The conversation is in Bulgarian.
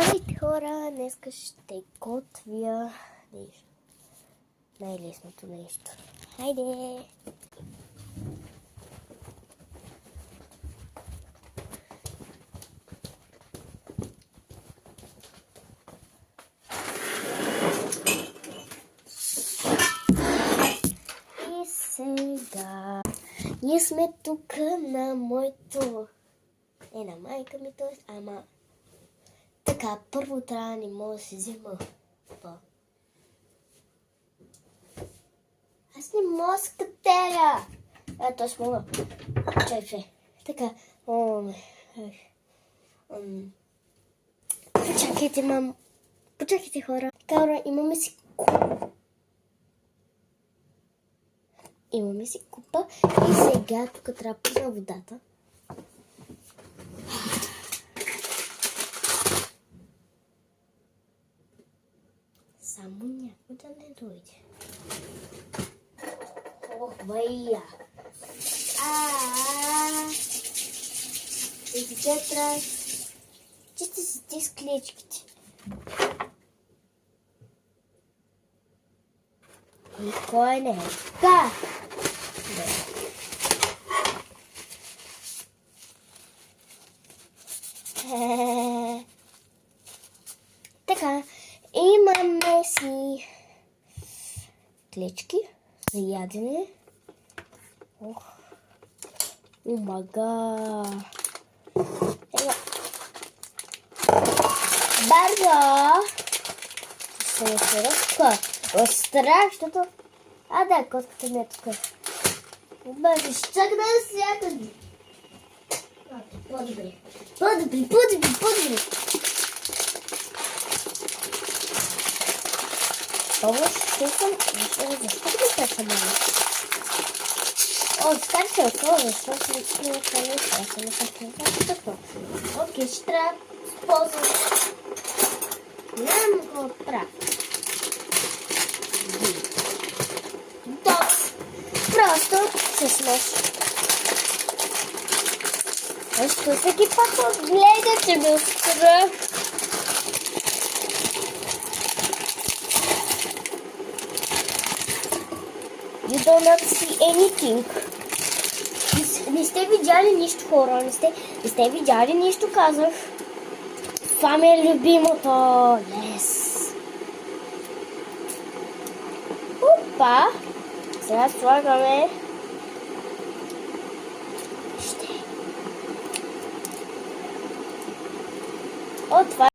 Здравейте, хора! Днеска ще готвя нещо. Най-лесното нещо. Хайде! И сега ние сме тук на моето... на майка ми, т.е. ама... Така, първо трябва да не мога да се взема това. Аз не мога да скатеря! Т.е. мога. Чакай. Така. Почакайте, мам. Почакайте, хора. Така, хора, имаме си купа. Имаме си купа. И сега тук трябва да пусна водата. Само някой да не дойде. Ох, бая! И сега трябва... Чисти си ти с клечките. И кой не е? Така! Така, имаме си клечки за ядене. Ох, умага. Бързо! Ще не се разка. Страх, защото... да, котката ми е тук. Бързо, ще чакай да сядам. По-добре. Това ще съм... Защо да ми така мама? Така се отвори, защото не е това нещо. Аз не съм какво. Окей, ще трябва да ползвам. Няма го правя. Просто се смеша. Защо всеки път гледа, че ме страх? You do not see anything. Не сте видяли нищо, хора. Не сте видяли нищо, казах. Това ми е любимото. Yes. Опа. Сега слагаме